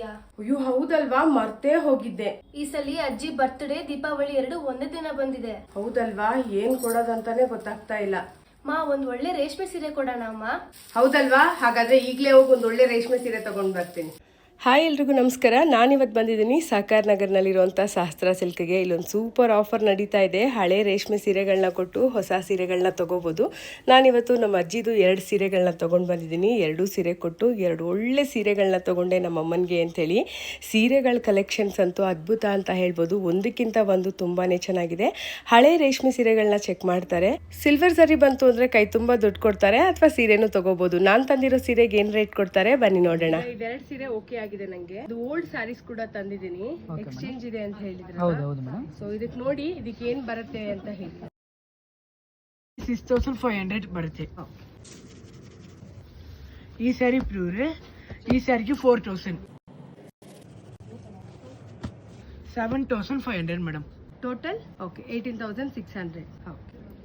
ಇದೀಯಾ? ಅಯ್ಯೋ ಹೌದಲ್ವಾ, ಮರ್ತೇ ಹೋಗಿದ್ದೆ. ಈ ಸಲ ಅಜ್ಜಿ ಬರ್ತ್ಡೇ ದೀಪಾವಳಿ 2 ಒಂದೇ ದಿನ ಬಂದಿದೆ. ಹೌದಲ್ವಾ, ಏನ್ ಕೊಡೋದಂತಾನೆ ಗೊತ್ತಾಗ್ತಾ ಇಲ್ಲ. ಮಾ, ಒಂದ್ ಒಳ್ಳೆ ರೇಷ್ಮೆ ಸೀರೆ ಕೊಡೋಣ ಅಮ್ಮ. ಹೌದಲ್ವಾ, ಹಾಗಾದ್ರೆ ಈಗ್ಲೇ ಹೋಗಿ ಒಂದ್ ಒಳ್ಳೆ ರೇಷ್ಮೆ ಸೀರೆ ತಗೊಂಡ್ ಬರ್ತೀನಿ. ಹಾಯ್ ಎಲ್ರಿಗೂ ನಮಸ್ಕಾರ. ನಾನಿವತ್ತು ಬಂದಿದ್ದೀನಿ ಸಾಕಾರ್ ನಗರ್ನಲ್ಲಿರುವಂಥ ಸಹಸ್ರ ಸಿಲ್ಕ್ಗೆ. ಇಲ್ಲೊಂದು ಸೂಪರ್ ಆಫರ್ ನಡೀತಾ ಇದೆ. ಹಳೆ ರೇಷ್ಮೆ ಸೀರೆಗಳನ್ನ ಕೊಟ್ಟು ಹೊಸ ಸೀರೆಗಳನ್ನ ತೊಗೋಬೋದು. ನಾನಿವತ್ತು ನಮ್ಮ ಅಜ್ಜಿದು 2 ಸೀರೆಗಳನ್ನ ತೊಗೊಂಡು ಬಂದಿದ್ದೀನಿ. 2 ಸೀರೆ ಕೊಟ್ಟು 2 ಒಳ್ಳೆ ಸೀರೆಗಳನ್ನ ತೊಗೊಂಡೆ ನಮ್ಮ ಅಮ್ಮನಿಗೆ ಅಂಥೇಳಿ. ಸೀರೆಗಳ ಕಲೆಕ್ಷನ್ಸ್ ಅಂತೂ ಅದ್ಭುತ ಅಂತ ಹೇಳ್ಬೋದು. ಒಂದಕ್ಕಿಂತ ಒಂದು ತುಂಬಾ ಚೆನ್ನಾಗಿದೆ. ಹಳೆ ರೇಷ್ಮೆ ಸೀರೆಗಳನ್ನ ಚೆಕ್ ಮಾಡ್ತಾರೆ. ಸಿಲ್ವರ್ ಸರಿ ಬಂತು ಅಂದರೆ ಕೈ ತುಂಬ ದುಡ್ಡು ಕೊಡ್ತಾರೆ, ಅಥವಾ ಸೀರೆನೂ ತೊಗೋಬೋದು. ನಾನು ತಂದಿರೋ ಸೀರೆಗೆ ಏನು ರೇಟ್ ಕೊಡ್ತಾರೆ ಬನ್ನಿ ನೋಡೋಣ. 2 ಸೀರೆ ಓಕೆ ಆಗಿದೆ ನಂಗೆ. ಅದು ಓಲ್ಡ್ ಸ್ಯಾರೀಸ್ ಕೂಡ ತಂದಿದ್ದೀನಿ, ಎಕ್ಸ್ಚೇಂಜ್ ಇದೆ ಅಂತ ಹೇಳಿದ್ರೆ. ಸೊ ಇದಕ್ಕೆ ನೋಡಿ, ಇದಕ್ಕೆ ಏನ್ ಬರುತ್ತೆ ಅಂತ ಹೇಳಿ. 6500 ಬರುತ್ತೆ. ಈ ಸ್ಯಾರಿ ಪ್ಯೂರ್, ಈ ಸ್ಯಾರಿಗೆ 4000, 7500 ಮೇಡಮ್. Total okay 18600.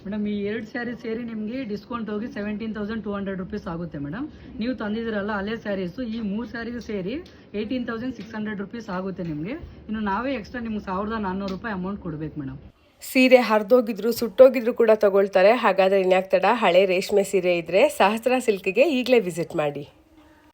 ಮೇಡಮ್ ಈ 2 ಸ್ಯಾರಿ ಸೇರಿ ನಿಮಗೆ ಡಿಸ್ಕೌಂಟ್ ಹೋಗಿ 17200 ರುಪೀಸ್ ಆಗುತ್ತೆ ಮೇಡಮ್. ನೀವು ತಂದಿದ್ದೀರಲ್ಲ ಹಳೆ ಸ್ಯಾರೀಸು, ಈ 3 ಸ್ಯಾರಿಗೂ ಸೇರಿ 18600 ರುಪೀಸ್ ಆಗುತ್ತೆ ನಿಮಗೆ. ಇನ್ನು ನಾವೇ ಎಕ್ಸ್ಟ್ರಾ ನಿಮ್ಗೆ 1400 ರೂಪಾಯಿ ಅಮೌಂಟ್ ಕೊಡ್ಬೇಕು ಮೇಡಮ್. ಸೀರೆ ಹರಿದೋಗಿದ್ರು ಸುಟ್ಟೋಗಿದ್ರು ಕೂಡ ತಗೊಳ್ತಾರೆ. ಹಾಗಾದ್ರೆ ಇನ್ಯಾಕ್ ತಡ, ಹಳೆ ರೇಷ್ಮೆ ಸೀರೆ ಇದ್ರೆ ಸಹಸ್ರ ಸಿಲ್ಕ್ಗೆ ಈಗಲೇ ವಿಸಿಟ್ ಮಾಡಿ.